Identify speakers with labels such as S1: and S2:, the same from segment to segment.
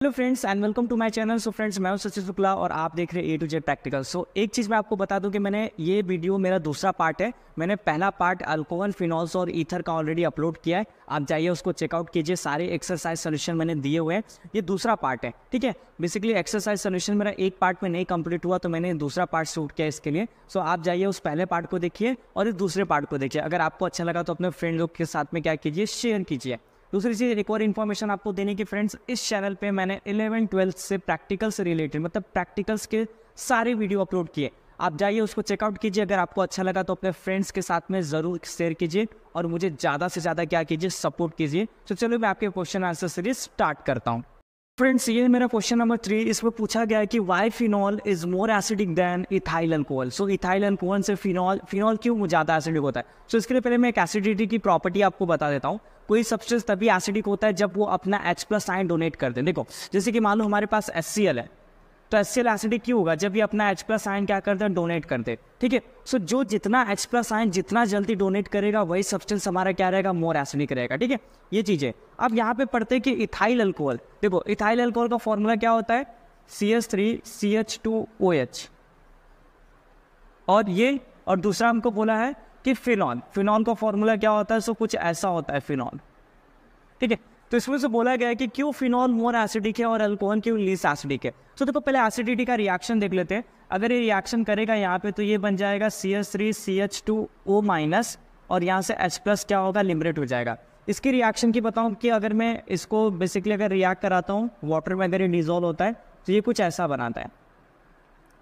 S1: Hello friends and welcome to my channel. So friends, मैं हूं सचिन शुक्ला और आप देख रहे हैं A to Z प्रैक्टिकल। सो एक चीज़ मैं आपको बता दूं कि मैंने ये वीडियो मेरा दूसरा पार्ट है। मैंने पहला पार्ट अल्कोहल, फिनॉल्स और ईथर का ऑलरेडी अपलोड किया है। आप जाइए उसको चेकआउट कीजिए, सारे एक्सरसाइज सोल्यूशन मैंने दिए हुए हैं। ये दूसरा पार्ट है, ठीक है। बेसिकली एक्सरसाइज सोल्यूशन मेरा एक पार्ट में नहीं कंप्लीट हुआ तो मैंने दूसरा पार्ट शूट किया इसके लिए। सो आप जाइए उस पहले पार्ट को देखिए और इस दूसरे पार्ट को देखिए। अगर आपको अच्छा लगा तो अपने फ्रेंड लोग के साथ में क्या कीजिए, शेयर कीजिए। दूसरी चीज़, एक और इन्फॉर्मेशन आपको देने की फ्रेंड्स, इस चैनल पे मैंने 11-12 से प्रैक्टिकल से रिलेटेड मतलब प्रैक्टिकल्स के सारे वीडियो अपलोड किए। आप जाइए उसको चेकआउट कीजिए। अगर आपको अच्छा लगा तो अपने फ्रेंड्स के साथ में ज़रूर शेयर कीजिए और मुझे ज़्यादा से ज़्यादा क्या कीजिए, सपोर्ट कीजिए। तो चलो मैं आपके क्वेश्चन आंसर सीरीज स्टार्ट करता हूँ। फ्रेंड्स, ये मेरा क्वेश्चन नंबर 3। इसमें पूछा गया है कि why phenol is more acidic than ethyl alcohol. So ethyl alcohol से फिनॉल क्यों ज़्यादा एसिडिक होता है। सो इसके लिए पहले मैं एक एसिडिटी की प्रॉपर्टी आपको बता देता हूँ। कोई सब्सटेंस तभी एसिडिक होता है जब वो अपना H+ आयन डोनेट कर दे। देखो, जैसे कि मान लो हमारे पास HCl है, तो HCl एसिडिक क्यों होगा, जब ये अपना H+ आयन क्या करते हैं, डोनेट करते, ठीक है। सो जो जितना H+ आयन जितना जल्दी डोनेट करेगा वही सब्सटेंस हमारा क्या रहेगा, मोर एसिडिक रहेगा, ठीक है। ये चीज़ें अब यहाँ पे पढ़ते हैं कि इथाइल अल्कोहल। देखो, इथाइल अल्कोहल का फॉर्मूला क्या होता है, CH3CH2OH। और दूसरा हमको बोला है कि फिनॉल का फॉर्मूला क्या होता है, सो कुछ ऐसा होता है फिनॉल, ठीक है। तो इसमें से बोला गया है कि क्यों फिनॉल मोर एसिडिक है और अल्कोहल क्यों लीस्ट एसिडिक है। तो देखो, पहले एसिडिटी का रिएक्शन देख लेते हैं। अगर ये रिएक्शन करेगा यहाँ पे तो ये बन जाएगा CH3CH2O- और यहाँ से H+ क्या होगा, लिबरेट हो जाएगा। इसकी रिएक्शन की बताऊँ कि अगर मैं इसको बेसिकली अगर रिएक्ट कराता हूँ वाटर में, अगर ये डिजोल्व होता है तो ये कुछ ऐसा बनाता है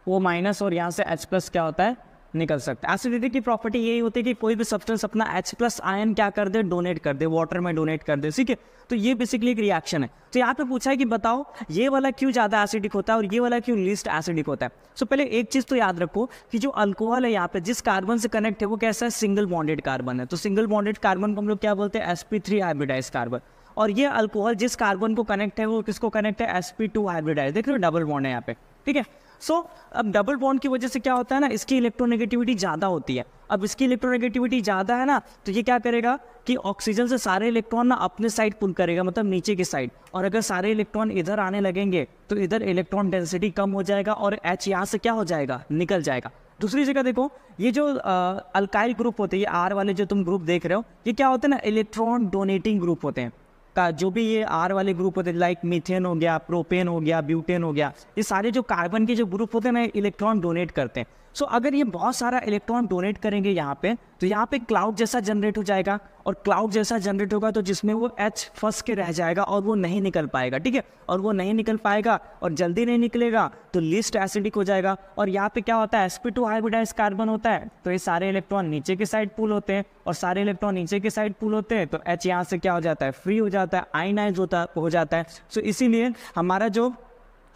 S1: O- और यहाँ से H+ क्या होता है, निकल सकता है। एसिडिटी की प्रॉपर्टी यही होती है कि कोई भी सब्सटेंस अपना H+ आयन क्या कर दे, डोनेट कर दे, वाटर में डोनेट कर दे, ठीक है। तो ये बेसिकली एक रिएक्शन है। तो यहाँ पे पूछा है कि बताओ ये वाला क्यों ज़्यादा एसिडिक होता है और ये वाला क्यों लीस्ट एसिडिक होता है। सो पहले एक चीज़ तो याद रखो कि जो अल्कोहल है यहाँ पे जिस कार्बन से कनेक्ट है वो कैसा है, सिंगल बॉन्डेड कार्बन है। तो सिंगल बॉन्डेड कार्बन को हम लोग क्या बोलते हैं, sp3 हाइब्रिडाइज कार्बन। और ये अल्कोहल जिस कार्बन को कनेक्ट है वो किसको कनेक्ट है, sp2 हाइब्रिडाइज। देख रहे हो, डबल बॉन्ड है यहाँ पे, ठीक है। सो अब डबल बॉन्ड की वजह से क्या होता है ना, इसकी इलेक्ट्रोनेगेटिविटी ज़्यादा होती है। अब इसकी इलेक्ट्रोनेगेटिविटी ज़्यादा है ना, तो ये क्या करेगा कि ऑक्सीजन से सारे इलेक्ट्रॉन ना अपने साइड पुल करेगा, मतलब नीचे की साइड। और अगर सारे इलेक्ट्रॉन इधर आने लगेंगे तो इधर इलेक्ट्रॉन डेंसिटी कम हो जाएगा और H यहाँ से क्या हो जाएगा, निकल जाएगा। दूसरी जगह देखो, ये जो अल्काइल ग्रुप होते हैं, ये R वाले जो तुम ग्रुप देख रहे हो, ये क्या होते हैं ना, इलेक्ट्रॉन डोनेटिंग ग्रुप होते हैं। का जो भी ये R वाले ग्रुप होते हैं, लाइक मीथेन हो गया, प्रोपेन हो गया, ब्यूटेन हो गया, ये सारे जो कार्बन के जो ग्रुप होते हैं ना, इलेक्ट्रॉन डोनेट करते हैं। सो अगर ये बहुत सारा इलेक्ट्रॉन डोनेट करेंगे यहाँ पे, तो यहाँ पे क्लाउड जैसा जनरेट हो जाएगा। और क्लाउड जैसा जनरेट होगा तो जिसमें वो H फंस के रह जाएगा और वो नहीं निकल पाएगा, ठीक है। और वो नहीं निकल पाएगा और जल्दी नहीं निकलेगा तो लीस्ट एसिडिक हो जाएगा। और यहाँ पे क्या होता है, sp2 हाइब्रिडाइज कार्बन होता है, तो ये सारे इलेक्ट्रॉन नीचे की साइड पुल होते हैं और सारे इलेक्ट्रॉन नीचे की साइड पुल होते हैं, तो H यहाँ से क्या हो जाता है, फ्री हो जाता है, आयनाइज हो जाता है। सो इसीलिए हमारा जो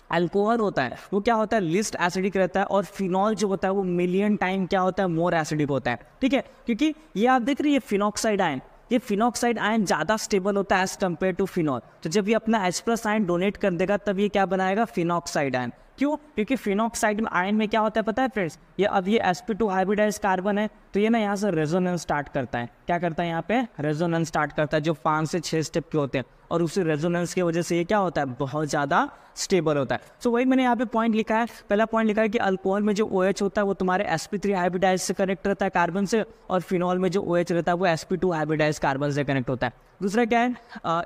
S1: अल्कोहल होता है वो क्या होता है, लिस्ट एसिडिक रहता है। और फिनॉल जो होता है वो मिलियन टाइम क्या होता है, मोर एसिडिक होता है, ठीक है। क्योंकि ये आप देख रहे हैं, ये फिनॉक्साइड आयन, ये फिनॉक्साइड आयन ज़्यादा स्टेबल होता है एज कम्पेयर टू फिनॉल। तो जब ये अपना H+ आयन डोनेट कर देगा तब ये क्या बनाएगा, फिनॉक्साइड आयन। क्यों, क्योंकि फिनॉक्साइड आयन में क्या होता है पता है फ्रेंड्स, ये अब ये sp2 हाइब्रिडाइज कार्बन है, तो ये ना यहाँ से रेजोनेंस स्टार्ट करता है। क्या करता है, यहाँ पे रेजोनेंस स्टार्ट करता है, जो 5 से 6 स्टेप के होते हैं। और उसी रेजोनेंस की वजह से ये क्या होता है, बहुत ज़्यादा स्टेबल होता है। सो वही मैंने यहाँ पे पॉइंट लिखा है। पहला पॉइंट लिखा है कि अल्कोहल में जो OH होता है वो तुम्हारे sp3 हाइब्रिडाइज से कनेक्ट रहता है कार्बन से, और फिनॉल में जो OH रहता है वो sp2 हाइब्रिडाइज कार्बन से कनेक्ट होता है। दूसरा क्या है,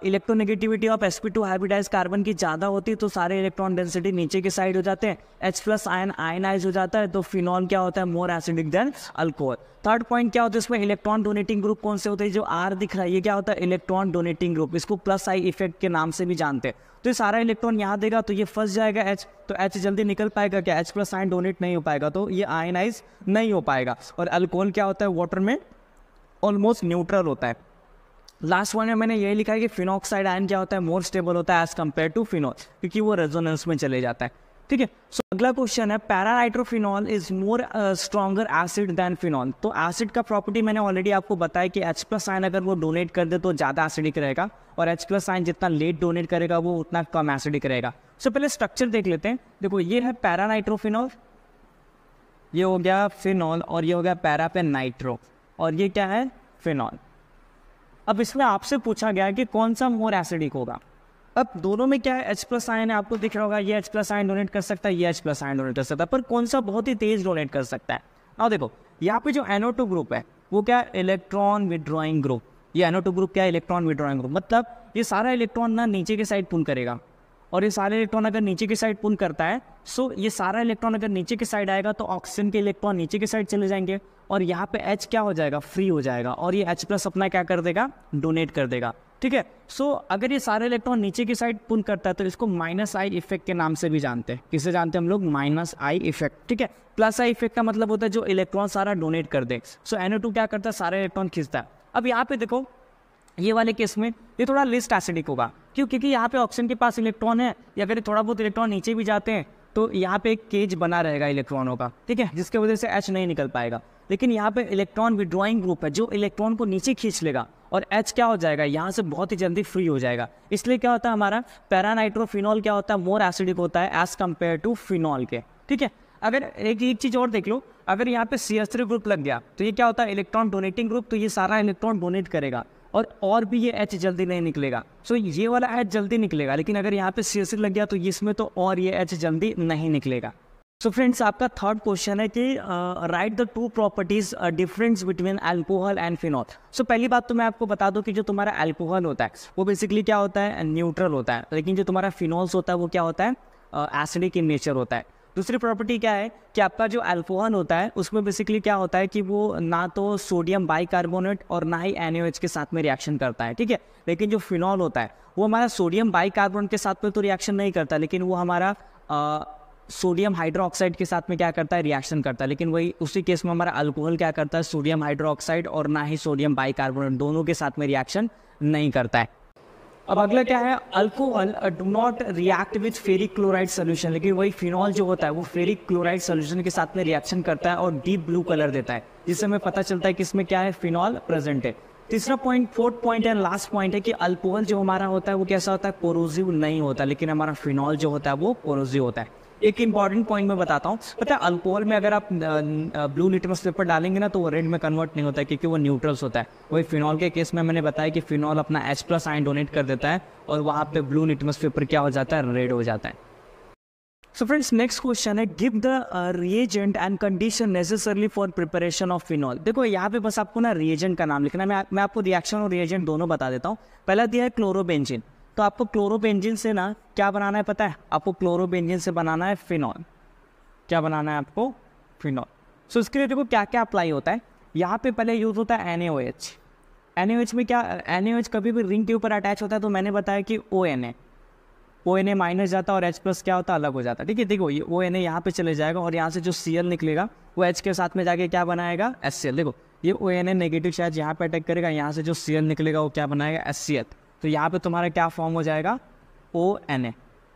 S1: electronegativity of sp2 hybridise carbon की ज़्यादा होती है तो सारे इलेक्ट्रॉन डेंसिटी नीचे की साइड हो जाते हैं, H+ आयन आयनाइज हो जाता है, तो फिनॉल क्या होता है, मोर acidic then alcohol. Third point क्या होता है, इसमें इलेक्ट्रॉन डोनेटिंग ग्रुप कौन से होते हैं, जो R दिख रहा है ये क्या होता है, इलेक्ट्रॉन डोनेटिंग ग्रुप। इसको +I इफेक्ट के नाम से भी जानते हैं। तो ये सारा इलेक्ट्रॉन यहाँ देगा तो ये फंस जाएगा H, तो H जल्दी निकल पाएगा क्या, H+ आयन डोनेट नहीं हो पाएगा तो ये आयनाइज नहीं हो पाएगा। और अल्कोहल क्या होता है, वाटर में ऑलमोस्ट न्यूट्रल होता है। लास्ट वन में मैंने यही लिखा है कि फिनॉक्साइड आयन क्या होता है, मोर स्टेबल होता है एज कम्पेयर टू फिनॉल, क्योंकि वो रेजोनेंस में चले जाता है, ठीक है। सो अगला क्वेश्चन है, paranitrophenol is more stronger acid than phenol. तो एसिड का प्रॉपर्टी मैंने ऑलरेडी आपको बताया कि H+ आयन अगर वो डोनेट कर दे तो ज़्यादा एसिडिक रहेगा, और H+ आयन जितना लेट डोनेट करेगा वो उतना कम एसिडिक रहेगा। सो पहले स्ट्रक्चर देख लेते हैं। देखो, ये है पैरानाइट्रोफिनॉल, ये हो गया फिनॉल, और ये हो गया पैरा पे नाइट्रो, और ये क्या है, फिनॉल। अब इसमें आपसे पूछा गया है कि कौन सा मोर एसिडिक होगा। अब दोनों में क्या है, H प्लस आयन है, आपको दिख रहा होगा, ये H प्लस आयन डोनेट कर सकता है, ये H प्लस आयन डोनेट कर सकता है, पर कौन सा बहुत ही तेज डोनेट कर सकता है। अब देखो यहाँ पे जो NO2 ग्रुप है वो क्या है, इलेक्ट्रॉन विड्रॉइंग ग्रुप। ये NO2 ग्रुप क्या है, इलेक्ट्रॉन विड्रॉइंग ग्रुप, मतलब ये सारा इलेक्ट्रॉन ना नीचे की साइड पुल करेगा, और ये सारे इलेक्ट्रॉन अगर नीचे की साइड पुल करता है, सो ये सारा इलेक्ट्रॉन अगर नीचे की साइड आएगा तो ऑक्सीजन के इलेक्ट्रॉन नीचे की साइड चले जाएंगे, और यहाँ पे H क्या हो जाएगा, फ्री हो जाएगा, और ये H प्लस अपना क्या कर देगा, डोनेट कर देगा। ठीक है, सो अगर ये सारे इलेक्ट्रॉन नीचे की साइड पुल करता है तो इसको माइनस आई इफेक्ट के नाम से भी जानते हैं। किसे जानते हैं हम लोग, माइनस आई इफेक्ट। ठीक है, प्लस आई इफेक्ट का मतलब होता है जो इलेक्ट्रॉन सारा डोनेट कर दे। सो NO2 क्या करता है, सारे इलेक्ट्रॉन खींचता है। अब यहाँ पे देखो ये वाले केस में ये थोड़ा लिस्ट एसिडिक होगा, क्यों, क्योंकि यहाँ पे ऑक्सीजन के पास इलेक्ट्रॉन है, या अगर थोड़ा बहुत इलेक्ट्रॉन नीचे भी जाते हैं तो यहाँ पे एक केज बना रहेगा इलेक्ट्रॉनों का, ठीक है, जिसके वजह से H नहीं निकल पाएगा। लेकिन यहाँ पे इलेक्ट्रॉन विड्रॉइंग ग्रुप है जो इलेक्ट्रॉन को नीचे खींच लेगा, और H क्या हो जाएगा, यहाँ से बहुत ही जल्दी फ्री हो जाएगा। इसलिए क्या होता है, हमारा पैरानाइट्रोफिनॉल क्या होता है, मोर एसिडिक होता है एज कम्पेयर टू फिनॉल के। ठीक है, अगर एक चीज़ और देख लो, अगर यहाँ पे CH3 ग्रुप लग गया तो ये क्या होता है, इलेक्ट्रॉन डोनेटिंग ग्रुप, तो ये सारा इलेक्ट्रॉन डोनेट करेगा, और भी ये H जल्दी नहीं निकलेगा। सो ये वाला H जल्दी निकलेगा, लेकिन अगर यहाँ पे CH3 लग गया तो इसमें तो और ये H जल्दी नहीं निकलेगा। सो फ्रेंड्स, आपका थर्ड क्वेश्चन है कि write the two properties difference between alcohol and phenol. So पहली बात तो मैं आपको बता दूं कि जो तुम्हारा अल्कोहल होता है वो बेसिकली क्या होता है, न्यूट्रल होता है, लेकिन जो तुम्हारा फिनॉल्स होता है वो क्या होता है, एसिडिक इन नेचर होता है। दूसरी प्रॉपर्टी क्या है कि आपका जो अल्कोहल होता है उसमें बेसिकली क्या होता है कि वो ना तो सोडियम बाइकार्बोनेट और ना ही NaOH के साथ में रिएक्शन करता है। ठीक है, लेकिन जो फिनॉल होता है वो हमारा सोडियम बाइकार्बोनेट के साथ में तो रिएक्शन नहीं करता, लेकिन वो हमारा सोडियम हाइड्रोक्साइड के साथ में क्या करता है, रिएक्शन करता है। लेकिन वही उसी केस में हमारा अल्कोहल क्या करता है, सोडियम हाइड्रोक्साइड और ना ही सोडियम बाइकार्बोनेट दोनों के साथ में रिएक्शन नहीं करता है। अब अगला क्या है, alcohol do not react with ferric chloride solution, लेकिन वही फिनॉल जो होता है वो फेरिक क्लोराइड सोल्यूशन के साथ में रिएक्शन करता है और डीप ब्लू कलर देता है, जिससे हमें पता चलता है कि इसमें क्या है, फिनॉल प्रेजेंट है। तीसरा point, fourth point and last point है कि अल्कोहल जो हमारा होता है वो कैसा होता है, कोरोसिव नहीं होता, लेकिन हमारा फिनॉल जो होता है वो कोरोसिव होता है। एक इंपॉर्टेंट पॉइंट मैं बताता हूँ, पता है अल्कोहल में अगर आप ब्लू लिटमस पेपर डालेंगे ना तो वो रेड में कन्वर्ट नहीं होता है, क्योंकि वो न्यूट्रल्स होता है। वही फिनॉल के केस में मैंने बताया कि फिनॉल अपना H प्लस आयन डोनेट कर देता है, और वहाँ पे ब्लू लिटमस पेपर क्या हो जाता है, रेड हो जाता है। सो फ्रेंड्स, नेक्स्ट क्वेश्चन है, give the reagent and condition necessarily for preparation of phenol. देखो यहाँ पे बस आपको ना रिएजेंट का नाम लिखना है, मैं आपको रिएक्शन और रिएजेंट दोनों बता देता हूँ। पहला दिया है क्लोरोबेंजीन, तो आपको क्लोरोबेंजीन से ना क्या बनाना है पता है, आपको क्लोरोबेंजीन से बनाना है फिनॉल। क्या बनाना है आपको, फिनॉल। सो इसके लिए देखो क्या क्या अप्लाई होता है, यहाँ पे पहले यूज होता है NaOH। NaOH में क्या, NaOH कभी भी रिंग के ऊपर अटैच होता है तो मैंने बताया कि ONA माइनस जाता है और H प्लस क्या होता है, अलग हो जाता है। ठीक है, देखो ये ONA यहाँ पे चले जाएगा और यहाँ से जो Cl निकलेगा वो H के साथ में जाके क्या बनाएगा, HCl। देखो ये ONA नेगेटिव चार्ज यहाँ पे अटैक करेगा, यहाँ से जो Cl निकलेगा वो क्या बनाएगा, HCl। तो यहाँ पे तुम्हारा क्या फॉर्म हो जाएगा, ONA।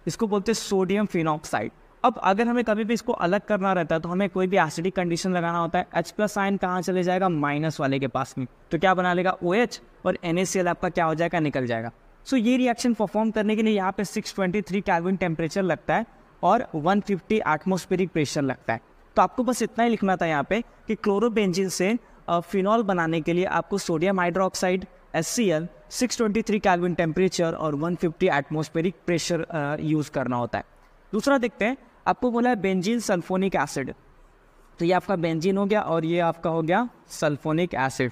S1: इसको बोलते हैं सोडियम फिनॉक्साइड। अब अगर हमें कभी भी इसको अलग करना रहता है तो हमें कोई भी एसिडिक कंडीशन लगाना होता है, H प्लस आयन कहाँ चले जाएगा, माइनस वाले के पास में, तो क्या बना लेगा OH, और NaCl आपका क्या हो जाएगा, निकल जाएगा। सो ये रिएक्शन परफॉर्म करने के लिए यहाँ पे 623 केल्विन टेम्परेचर लगता है और 150 एटमॉस्फेरिक प्रेशर लगता है। तो आपको बस इतना ही लिखना था यहाँ पे कि क्लोरोबेंजीन से फिनॉल बनाने के लिए आपको sodium hydroxide HCl 623 kelvin temperature और 150 एटमॉस्फेरिक प्रेशर यूज़ करना होता है। दूसरा देखते हैं, आपको बोला है बेंजीन सल्फोनिक एसिड, तो ये आपका बेंजीन हो गया और ये आपका हो गया सल्फोनिक एसिड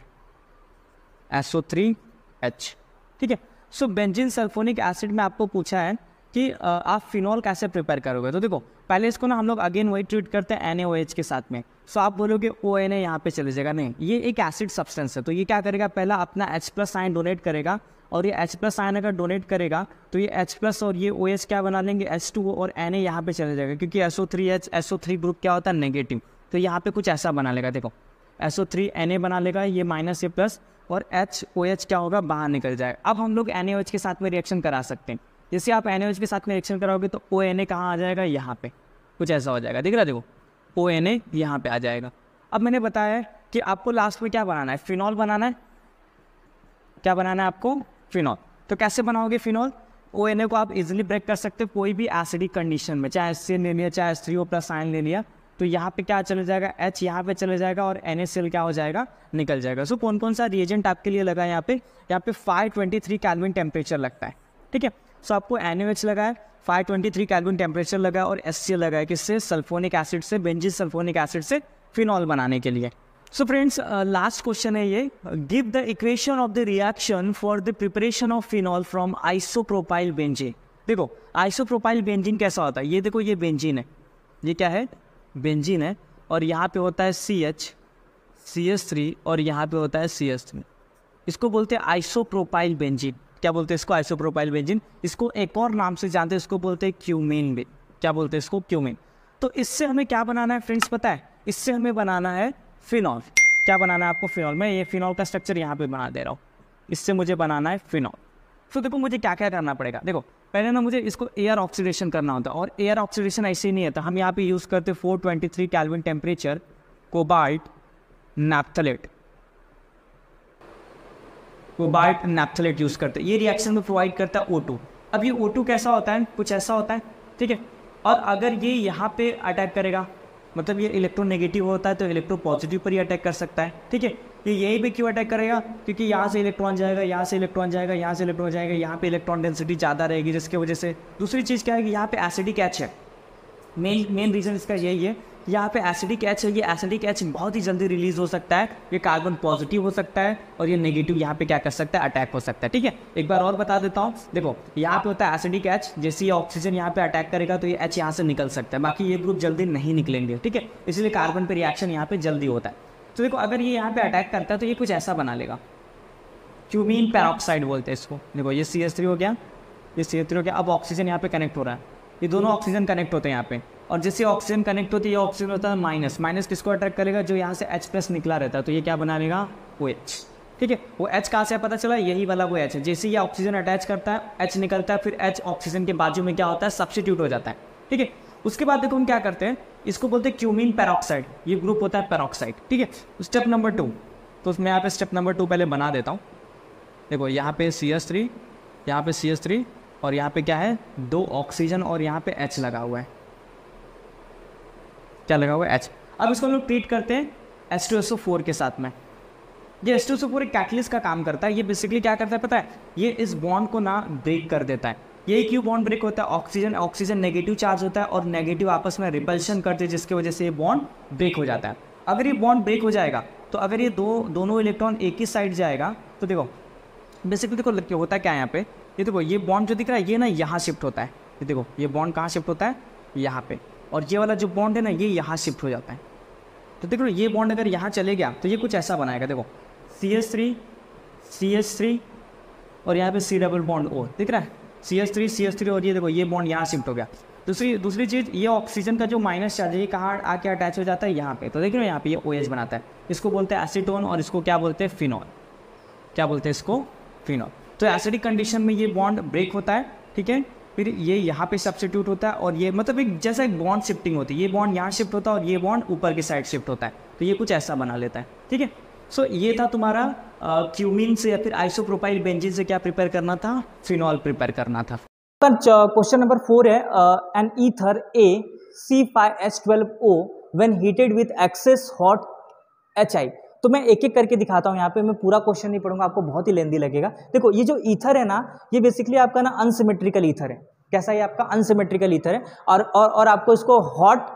S1: SO3H। ठीक है, सो बेंजीन सल्फोनिक एसिड में आपको पूछा है कि आप फिनॉल कैसे प्रिपेयर करोगे। तो देखो पहले इसको ना हम लोग अगेन वही ट्रीट करते हैं NaOH के साथ में। सो आप बोलोगे ONA यहाँ पे चले जाएगा, नहीं, ये एक एसिड सब्सटेंस है, तो ये क्या करेगा, पहला अपना H प्लस आयन डोनेट करेगा, और ये H प्लस आयन अगर डोनेट करेगा तो ये H प्लस और ये OH क्या बना लेंगे, H2O, और Na यहाँ पे चले जाएगा, क्योंकि SO3H SO3 ग्रुप क्या होता है, नेगेटिव, तो यहाँ पे कुछ ऐसा बना लेगा। देखो SO3 Na बना लेगा, ये माइनस ये प्लस, और HOH क्या होगा, बाहर निकल जाएगा। अब हम लोग NaOH के साथ में रिएक्शन करा सकते हैं। जैसे आप NaOH के साथ में रिएक्शन कराओगे तो ONA कहाँ आ जाएगा, यहाँ पे कुछ ऐसा हो जाएगा, दिख रहा है, देखो ONA यहाँ पे आ जाएगा। अब मैंने बताया है कि आपको लास्ट में क्या बनाना है, फिनॉल बनाना है। क्या बनाना है आपको, फिनॉल। तो कैसे बनाओगे फिनॉल, ONA को आप इजीली ब्रेक कर सकते हो कोई भी एसिडिक कंडीशन में, चाहे HCl ले लिया, चाहे H3O प्लस आयन ले लिया, तो यहाँ पे क्या चले जाएगा, H यहाँ पे चले जाएगा और NaCl क्या हो जाएगा, निकल जाएगा। कौन कौन सा रिएजेंट आपके लिए लगा है यहाँ पे 523 केल्विन टेम्परेचर लगता है। ठीक है, सो आपको NaOH लगा है, 523 केल्विन टेम्परेचर लगा है और HCl लगा है, किससे? सल्फोनिक एसिड से, बेंजीन सल्फोनिक एसिड से फिनॉल बनाने के लिए। सो फ्रेंड्स, लास्ट क्वेश्चन है ये, give the equation of the reaction for the preparation of phenol from isopropyl benzene. देखो आइसोप्रोपाइल बेंजीन कैसा होता है, ये देखो ये बेंजीन है, ये क्या है? बेंजीन है, और यहाँ पे होता है CH, CH3 और यहाँ पे होता है CH3। इसको बोलते हैं आइसोप्रोपाइल बेंजीन। क्या बोलते हैं इसको? Isopropyl benzene. इसको एक और नाम से जानते हैं, इसको बोलते हैं क्यूमेन भी। क्या बोलते हैं इसको? क्यूमेन। तो इससे हमें क्या बनाना है फ्रेंड्स पता है? इससे हमें बनाना है फिनॉल। क्या बनाना है आपको? फिनॉल। मैं ये फिनॉल का स्ट्रक्चर यहाँ पे बना दे रहा हूँ, इससे मुझे बनाना है फिनॉल। तो देखो मुझे क्या क्या करना पड़ेगा। देखो पहले ना मुझे इसको एयर ऑक्सीडेशन करना होता है, और एयर ऑक्सीडेशन ऐसे ही नहीं होता, हम यहाँ पे यूज़ करते 423 kelvin temperature cobalt naphthalate, cobalt naphthalate use करते हैं। ये रिएक्शन में प्रोवाइड करता है O2। अब ये O2 कैसा होता है? कुछ ऐसा होता है, ठीक है। और अगर ये यहाँ पे अटैक करेगा, मतलब ये इलेक्ट्रोनेगेटिव होता है तो इलेक्ट्रो पॉजिटिव पर ही अटैक कर सकता है, ठीक है। ये यहीं पे क्यों अटैक करेगा? क्योंकि यहाँ से इलेक्ट्रॉन जाएगा, यहाँ से इलेक्ट्रॉन जाएगा, यहाँ से इलेक्ट्रॉन जाएगा, यहाँ पे इलेक्ट्रॉन डेंसिटी ज़्यादा रहेगी, जिसकी वजह से दूसरी चीज़ क्या है कि यहाँ पे एसिडिक एच है। मेन रीज़न इसका यही है, यहाँ पे एसिडिक एच है। ये एसिडिक एच बहुत ही जल्दी रिलीज हो सकता है, ये कार्बन पॉजिटिव हो सकता है और ये नेगेटिव यहाँ पे क्या कर सकता है? अटैक हो सकता है, ठीक है। एक बार और बता देता हूँ, देखो यहाँ पे होता है एसिडिक एच, जैसे ये ऑक्सीजन यहाँ पे अटैक करेगा तो ये एच यहाँ से निकल सकता है, बाकी ये ग्रुप जल्दी नहीं निकलेंगे, ठीक है। इसलिए कार्बन पे रिएक्शन यहाँ पे जल्दी होता है। तो देखो अगर ये यहाँ पे अटैक करता है तो ये कुछ ऐसा बना लेगा, क्यूमीन पेरोक्साइड बोलते हैं इसको। देखो ये CH3 हो गया, ये CH3 हो गया। अब ऑक्सीजन यहाँ पे कनेक्ट हो रहा है, ये दोनों ऑक्सीजन कनेक्ट होते हैं यहाँ पे, और जैसे ऑक्सीजन कनेक्ट होती है ये ऑक्सीजन होता है माइनस। माइनस किसको अटैक करेगा? जो यहाँ से H+ निकला रहता है, तो ये क्या बना लेगा? OH, ठीक है। वो H कहाँ से पता चला? यही वाला वो H है। जैसे ये ऑक्सीजन अटैच करता है, H निकलता है, फिर H ऑक्सीजन के बाजू में क्या होता है? सब्स्टिट्यूट हो जाता है, ठीक है। उसके बाद देखो हम क्या करते हैं, इसको बोलते हैं क्यूमीन पेरोक्साइड। ये ग्रुप होता है पेरोक्साइड, ठीक है। स्टेप नंबर 2, तो मैं यहाँ पे स्टेप नंबर 2 पहले बना देता हूँ। देखो यहाँ पे CH3, यहाँ पे CH3 और यहाँ पे क्या है? 2 ऑक्सीजन और यहाँ पे H लगा हुआ है। क्या लगा हुआ है? H। अब इसको हम लोग ट्रीट करते हैं H2SO4 के साथ में। ये H2SO4 एक कैटलिस्ट का काम करता है। ये बेसिकली क्या करता है पता है? ये इस बॉन्ड को ना ब्रेक कर देता है। ये क्यों बॉन्ड ब्रेक होता है? ऑक्सीजन नेगेटिव चार्ज होता है और नेगेटिव आपस में रिपल्शन करते हैं, जिसकी वजह से ये बॉन्ड ब्रेक हो जाता है। अगर ये बॉन्ड ब्रेक हो जाएगा तो अगर ये दोनों इलेक्ट्रॉन एक ही साइड जाएगा तो देखो बेसिकली देखो होता है क्या यहाँ पे, ये देखो ये बॉन्ड जो दिख रहा है ये ना यहाँ शिफ्ट होता है। ये देखो ये बॉन्ड कहाँ शिफ्ट होता है? यहाँ पे। और ये वाला जो बॉन्ड है ना ये यहाँ शिफ्ट हो जाता है। तो देखो ये बॉन्ड अगर यहाँ चले गया तो ये कुछ ऐसा बनाएगा। देखो CH3 और यहाँ पे C डबल बॉन्ड O दिख रहा है, CH3 और ये देखो ये बॉन्ड यहाँ शिफ्ट हो गया। दूसरी चीज़, ये ऑक्सीजन का जो माइनस चार्ज है ये कहाँ आके अटैच हो जाता है? यहाँ पे। तो देख रहे हो यहाँ पे ये OH बनाता है, इसको बोलते हैं एसीटोन और इसको क्या बोलते हैं? फिनॉल। क्या बोलते हैं इसको? फिनॉल। तो एसिडिक कंडीशन में ये बॉन्ड ब्रेक होता है, ठीक है। फिर ये यहाँ पे सब्स्टिट्यूट होता है और ये मतलब एक जैसा एक बॉन्ड शिफ्टिंग होती है, ये बॉन्ड यहाँ शिफ्ट होता है और ये बॉन्ड ऊपर की साइड शिफ्ट होता है, तो ये कुछ ऐसा बना लेता है, ठीक है। सो ये था तुम्हारा क्यूमीन से या फिर आइसोप्रोपाइल बेंजीन से क्या प्रिपेयर करना था? फिनॉल प्रिपेयर करना था।
S2: क्वेश्चन नंबर 4 है, an ether C5H12O when heated with excess hot HI। तो मैं एक एक करके दिखाता हूँ यहाँ पे, मैं पूरा क्वेश्चन नहीं पढ़ूंगा, आपको बहुत ही लेंदी लगेगा। देखो ये जो ईथर है ना, ये बेसिकली आपका ना अनसिमेट्रिकल ईथर है। कैसा है? आपका अनसिमेट्रिकल ईथर है और आपको इसको हॉट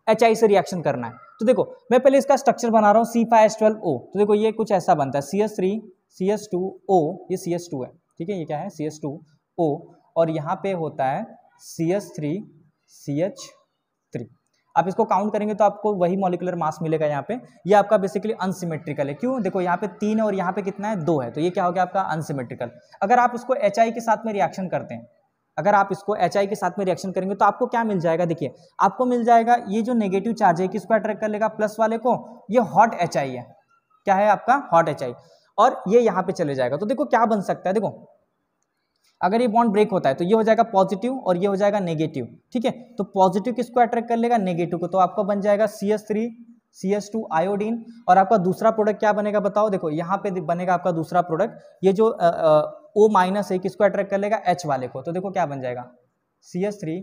S2: HI से रिएक्शन करना है। तो देखो मैं पहले इसका स्ट्रक्चर बना रहा हूँ C5H12O। तो देखो ये कुछ ऐसा बनता है, CH3 CH2O, ये CH2 है, ठीक है। ये क्या है? CH2O और यहाँ पे होता है CH3 CH3। आप इसको काउंट करेंगे तो आपको वही मॉलिक्यूलर मास मिलेगा यहाँ पे। ये आपका बेसिकली अनसिमेट्रिकल है। क्यों? देखो यहाँ पे 3 है और यहाँ पे कितना है? 2 है, तो ये क्या हो गया आपका? अनसिमेट्रिकल। अगर आप इसको HI के साथ में रिएक्शन करते हैं, अगर आप इसको HI के साथ में रिएक्शन करेंगे तो आपको क्या मिल जाएगा? देखिए आपको मिल जाएगा ये जो नेगेटिव चार्ज है किसको अट्रैक्ट कर लेगा? प्लस वाले को। ये हॉट HI है। क्या है आपका? Hot HI। और ये यहाँ पे चले जाएगा। तो देखो क्या बन सकता है, देखो अगर ये बॉन्ड ब्रेक होता है तो ये हो जाएगा पॉजिटिव और ये हो जाएगा नेगेटिव, ठीक है। तो पॉजिटिव किसको अट्रैक्ट कर लेगा? नेगेटिव को। तो आपका बन जाएगा CH3 CH2 आयोडीन। और आपका दूसरा प्रोडक्ट क्या बनेगा बताओ? देखो यहाँ पे बनेगा आपका दूसरा प्रोडक्ट, ये जो O माइनस है किसको अट्रैक्ट कर लेगा? H वाले को। तो देखो क्या बन जाएगा? CH3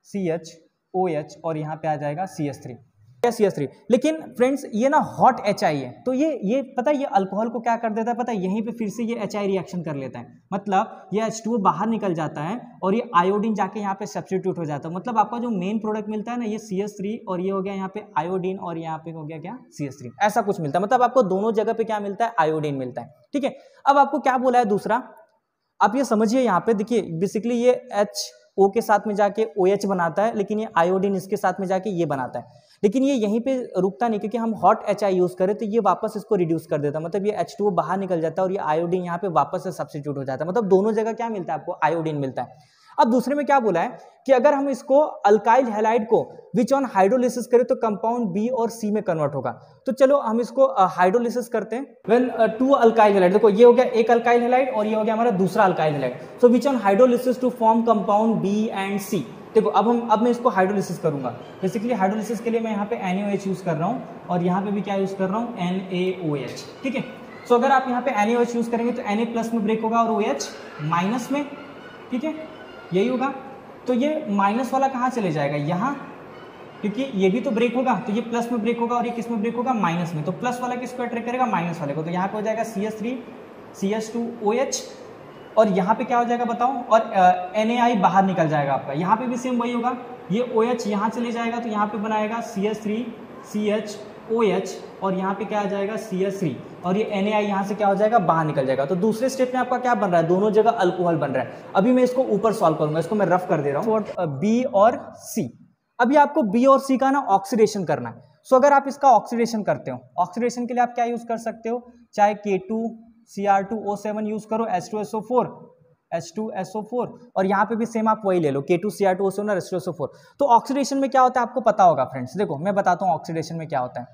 S2: CH OH और यहाँ पे आ जाएगा CH3। CH3। लेकिन फ्रेंड्स ये ना हॉट HI है, तो ये पता है ये अल्कोहल को क्या कर देता है पता है, यहीं पे फिर से ये HI रिएक्शन कर लेता है, मतलब ये H2O बाहर निकल जाता है और ये आयोडीन जाके यहाँ पे सब्स्टिट्यूट हो जाता है। मतलब आपका जो मेन प्रोडक्ट मिलता है ना ये CH3 और ये हो गया यहाँ पे आयोडीन और यहाँ पे हो गया क्या CH3, ऐसा कुछ मिलता है। मतलब आपको दोनों जगह पे क्या मिलता है, आयोडीन मिलता है। ठीक है, अब आपको क्या बोला है दूसरा, आप ये समझिए यहाँ पे देखिए बेसिकली ये HO के साथ में जाके OH बनाता है, लेकिन ये आयोडीन इसके साथ में जाके ये बनाता है। लेकिन ये यहीं पे रुकता नहीं, क्योंकि हम हॉट HI यूज करें तो ये वापस इसको रिड्यूस कर देता है, मतलब ये H2O बाहर निकल जाता है और ये आयोडीन यहाँ पे वापस से सब्स्टिट्यूट हो जाता है। मतलब दोनों जगह क्या मिलता है आपको, आयोडीन मिलता है। अब दूसरे में क्या बोला है कि अगर हम इसको अल्काइल हैलाइड को विच ऑन हाइड्रोलिसिस करें तो कंपाउंड B और C में कन्वर्ट होगा। तो चलो हम इसको हाइड्रोलिसिस करते हैं। व्हेन टू अल्काइल हैलाइड, देखो ये हो गया एक अल्काइल हैलाइड और ये हो गया हमारा दूसरा alkyl halide. So which on hydrolysis to form compound B and C। देखो अब मैं इसको हाइड्रोलिसिस करूंगा। बेसिकली हाइड्रोलिसिस के लिए मैं यहाँ पे NaOH यूज कर रहा हूँ और यहाँ पे भी क्या यूज कर रहा हूँ, NaOH। ठीक है, सो अगर आप यहाँ पे NaOH यूज करेंगे तो Na प्लस में ब्रेक होगा और OH माइनस में। ठीक है, यही होगा। तो ये माइनस वाला कहाँ चले जाएगा, यहाँ, क्योंकि ये भी तो ब्रेक होगा, तो ये प्लस में ब्रेक होगा और ये किस में ब्रेक होगा, माइनस में। तो प्लस वाला किसको अट्रैक्ट करेगा, माइनस वाले को। तो यहाँ पे हो जाएगा CH3 CH2OH और यहाँ पे क्या हो जाएगा बताओ, और NaI बाहर निकल जाएगा आपका। यहाँ पे भी सेम वही होगा, ये OH यहाँ चले जाएगा तो यहाँ पे बनाएगा CH3 CHOH और यहाँ पे क्या आ जाएगा CH3 और ये NaI यहाँ से क्या हो जाएगा, बाहर निकल जाएगा। तो दूसरे स्टेप में आपका क्या बन रहा है, दोनों जगह अल्कोहल बन रहा है। अभी मैं इसको ऊपर सॉल्व करूंगा, इसको मैं रफ कर दे रहा हूँ। B और C, अभी आपको B और C का ना ऑक्सीडेशन करना है। सो अगर आप इसका ऑक्सीडेशन करते हो, ऑक्सीडेशन के लिए आप क्या यूज कर सकते हो, चाहे K2Cr2O7 यूज करो, H2SO4 और यहाँ पे भी सेम आप वही ले लो, K2Cr2O7 और H2SO4। तो ऑक्सीडेशन में क्या होता है आपको पता होगा फ्रेंड्स। देखो मैं बताता हूँ ऑक्सीडेशन में क्या होता है।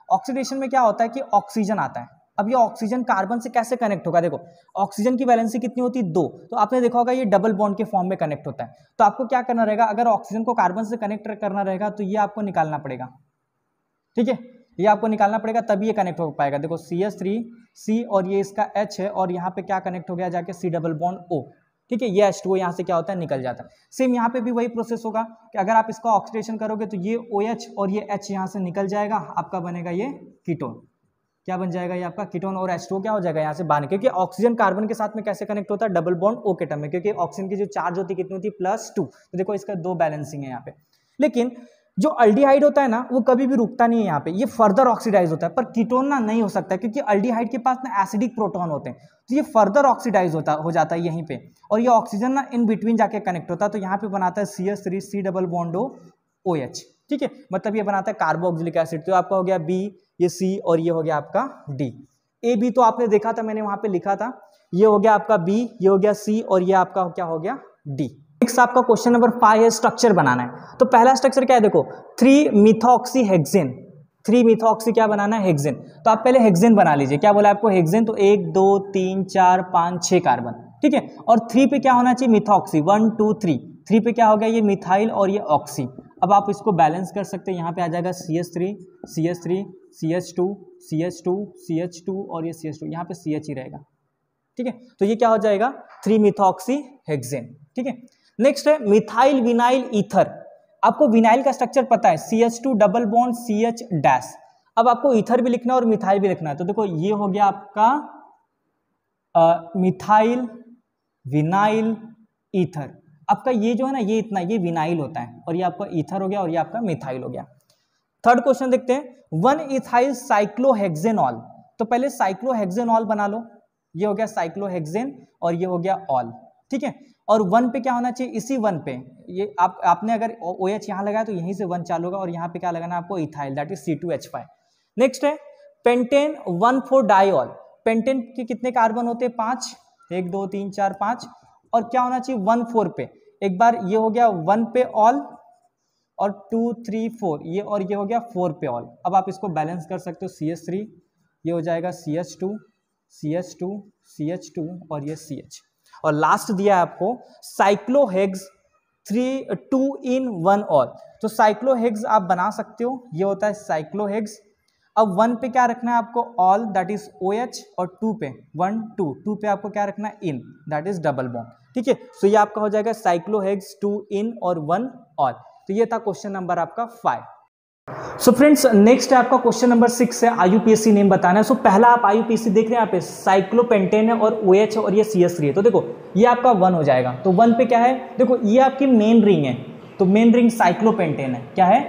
S2: ऑक्सीडेशन में क्या होता है कि ऑक्सीजन आता है। अब ये ऑक्सीजन कार्बन से कैसे कनेक्ट होगा, देखो ऑक्सीजन की वैलेंसी कितनी होती है, 2। तो आपने देखा होगा ये डबल बॉन्ड के फॉर्म में कनेक्ट होता है। तो आपको क्या करना रहेगा, अगर ऑक्सीजन को कार्बन से कनेक्ट करना रहेगा तो ये आपको निकालना पड़ेगा। ठीक है, ये आपको निकालना पड़ेगा तभी ये कनेक्ट हो पाएगा। देखो CH3C और ये इसका H है और यहाँ पे क्या कनेक्ट हो गया जाके C डबल बॉन्ड O। ठीक है, ये H2O यहाँ से क्या होता है, निकल जाता है। सेम यहाँ पे भी वही प्रोसेस होगा कि अगर आप इसका ऑक्सीडेशन करोगे तो ये OH और ये H यहाँ से निकल जाएगा, आपका बनेगा ये कीटोन। क्या बन जाएगा, ये आपका कीटोन और H2O क्या हो जाएगा यहाँ से बाहर, क्योंकि ऑक्सीजन कार्बन के साथ में कैसे कनेक्ट होता है, डबल बॉन्ड O के टर्म में, क्योंकि ऑक्सीजन की जो चार्ज होती है कितनी होती है, +2। तो देखो इसका 2 बैलेंसिंग है यहाँ पे। लेकिन जो अल्डिहाइड होता है ना वो कभी भी रुकता नहीं है यहाँ पे, ये फर्दर ऑक्सीडाइज होता है। पर कीटोन ना नहीं हो सकता, क्योंकि अल्डिहाइड के पास ना एसिडिक प्रोटॉन होते हैं, तो ये फर्दर ऑक्सीडाइज हो जाता है यहीं पे, और ये ऑक्सीजन ना इन बिटवीन जाके कनेक्ट होता है। तो यहाँ पे बनाता है CH3 C double bond OH। ठीक है, मतलब ये बनाता है कार्बोक्सिलिक एसिड। तो आपका हो गया B, ये C और ये हो गया आपका D। A B तो आपने देखा था, मैंने वहां पे लिखा था, ये हो गया आपका B, ये हो गया C और ये आपका क्या हो गया D। नेक्स्ट आपका क्वेश्चन नंबर 5 है, स्ट्रक्चर बनाना है। तो पहला स्ट्रक्चर क्या है, देखो 3-मिथॉक्सीहेक्सेन। 3-मिथॉक्सी क्या बनाना है, हेक्सेन। तो आप पहले हेक्सेन बना लीजिए। क्या बोला आपको, हेक्सेन। तो 1 2 3 4 5 6 कार्बन। ठीक है, और 3 पे क्या होना चाहिए, मिथॉक्सी। 1 2 3। 3 पे क्या हो गया, ये मिथाइल और ये ऑक्सी। अब आप इसको बैलेंस कर सकते हैं, यहाँ पे आ जाएगा CH3 CH3 CH2 CH2 CH2 और ये CH2, यहाँ पे CH ही रहेगा। ठीक है, तो ये क्या हो जाएगा, 3-मिथॉक्सीहेक्सेन। ठीक है, नेक्स्ट है मिथाइल विनाइल ईथर। आपको विनाइल का स्ट्रक्चर पता है, CH2 double bond CH dash. अब आपको ईथर भी लिखना है और मिथाइल भी लिखना है। तो देखो ये हो गया आपका मिथाइल विनाइल ईथर। आपका ये जो है ना, ये इतना, ये विनाइल होता है और ये आपका ईथर हो गया और ये आपका मिथाइल हो गया। थर्ड क्वेश्चन देखते हैं, 1-इथाइल साइक्लोहेक्सेनॉल। तो पहले साइक्लोहेक्सेनॉल बना लो, ये हो गया साइक्लोहेक्सेन और ये हो गया ऑल। ठीक है, और 1 पे क्या होना चाहिए, इसी 1 पे ये आपने अगर OH यहाँ लगाया तो यहीं से 1 चालू होगा और यहाँ पे क्या लगाना है आपको, ethyl, that is C2H5। Next है पेंटेन 1,4-डाइऑल। पेंटेन के कितने कार्बन होते हैं, 5, 1 2 3 4 5, और क्या होना चाहिए 1,4 पे। एक बार ये हो गया 1 पे ऑल और 2 3 4 ये, और ये हो गया 4 पे ऑल। अब आप इसको बैलेंस कर सकते हो, CH3 ये हो जाएगा CH2 CH2 CH2 और ये CH, और लास्ट दिया है आपको साइक्लोहेक्स 2-in-1 ऑल। तो साइक्लोहेक्स आप बना सकते हो, ये होता है साइक्लोहेक्स। अब 1 पे क्या रखना है आपको, ऑल, दैट इज OH, और 2 पे 1 2 पे आपको क्या रखना है, इन, दैट इज डबल बॉन्ड। ठीक है, सो ये आपका हो जाएगा साइक्लोहेक्स 2-in और 1 ऑल। तो ये था क्वेश्चन नंबर आपका 5। सो फ्रेंड्स नेक्स्ट है आपका क्वेश्चन नंबर 6 है, आईयूपीएसी नेम बताना है। सो पहला आप आईयूपीएसी देख रहे हैं यहाँ पे साइक्लोपेंटेन है और OH और ये CH3 है। तो देखो ये आपका 1 हो जाएगा। तो 1 पे क्या है, देखो ये आपकी मेन रिंग है, तो मेन रिंग साइक्लोपेंटेन है। क्या है,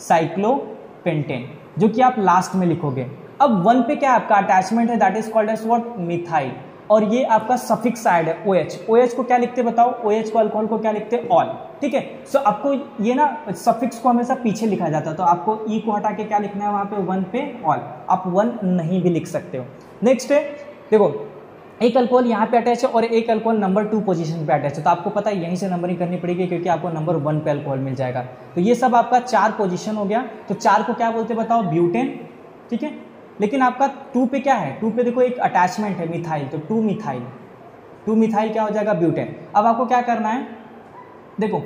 S2: साइक्लोपेंटेन, जो कि आप लास्ट में लिखोगे। अब 1 पे क्या आपका अटैचमेंट है, that is called as what, methyl. और ये आपका सफिक्स साइड है OH। OH को क्या लिखते बताओ, OH को अल्कोहल को क्या लिखते हैं, ऑल। ठीक है, सो आपको ये ना सफिक्स को हमेशा पीछे लिखा जाता है, तो आपको ई को हटा के क्या लिखना है वहां पे 1 पे ऑल। आप 1 नहीं भी लिख सकते हो। नेक्स्ट है, देखो एक अल्कोहल यहाँ पे अटैच है और एक अल्कोहल नंबर 2 पोजीशन पे अटैच है, तो आपको पता है यहीं से नंबरिंग करनी पड़ेगी क्योंकि आपको नंबर 1 पे अल्कोहल मिल जाएगा। तो ये सब आपका 4 पोजीशन हो गया। तो 4 को क्या बोलते बताओ, ब्यूटेन। ठीक है, लेकिन आपका 2 पे क्या है, 2 पे देखो एक अटैचमेंट है मिथाइल, तो 2 मिथाइल क्या हो जाएगा, ब्यूटेन। अब आपको क्या करना है, देखो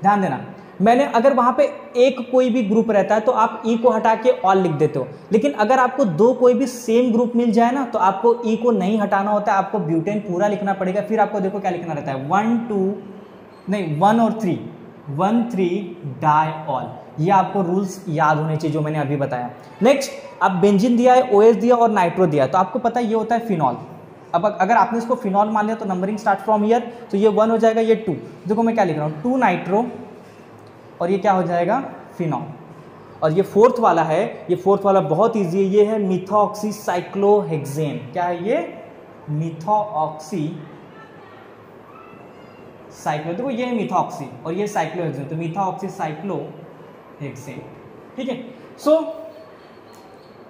S2: ध्यान देना, मैंने अगर वहां पे एक कोई भी ग्रुप रहता है तो आप ई को हटा के ऑल लिख देते हो, लेकिन अगर आपको 2 कोई भी सेम ग्रुप मिल जाए ना तो आपको ई को नहीं हटाना होता है, आपको ब्यूटेन पूरा लिखना पड़ेगा। फिर आपको देखो क्या लिखना रहता है, 1 और 3, 1 3 डाई ऑल। ये आपको रूल्स याद होने चाहिए जो मैंने अभी बताया। नेक्स्ट, अब बेंजीन दिया है, OH दिया और नाइट्रो दिया, तो आपको पता है ये होता है फिनॉल। अब अगर आपने इसको फिनॉल मान लिया तो नंबरिंग स्टार्ट फ्रॉम ईयर, तो ये 1 हो जाएगा, ये 2। देखो मैं क्या लिख रहा हूँ, 2 नाइट्रो और ये क्या हो जाएगा, फिनॉल। और ये 4th वाला है, ये 4th वाला बहुत ईजी है, ये है मिथॉक्सी साइक्लोहेक्सेन। क्या है ये, मिथॉक्सी साइक्लो, देखो ये है मिथॉक्सी और ये साइक्लोहेक्सेन, तो मिथॉक्सी साइक्लोहेक्सेन। ठीक है, सो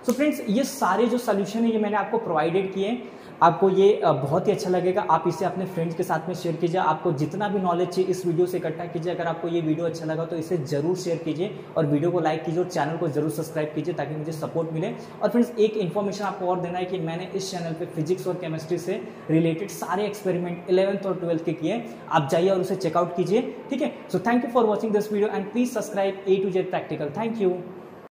S2: फ्रेंड्स ये सारे जो सोल्यूशन है ये मैंने आपको प्रोवाइडेड किए। आपको ये बहुत ही अच्छा लगेगा, आप इसे अपने फ्रेंड्स के साथ में शेयर कीजिए। आपको जितना भी नॉलेज चाहिए इस वीडियो से इकट्ठा कीजिए। अगर आपको ये वीडियो अच्छा लगा तो इसे जरूर शेयर कीजिए और वीडियो को लाइक कीजिए और चैनल को जरूर सब्सक्राइब कीजिए ताकि मुझे सपोर्ट मिले। और फ्रेंड्स एक इन्फॉर्मेशन आपको और देना है कि मैंने इस चैनल पे फिजिक्स और केमिस्ट्री से रिलेटेड सारे एक्सपेरिमेंट 11th और 12th के किए, आप जाइए और उसे चेकआउट कीजिए। ठीक है, so thank you for watching this video and please subscribe A to Z practical. Thank you.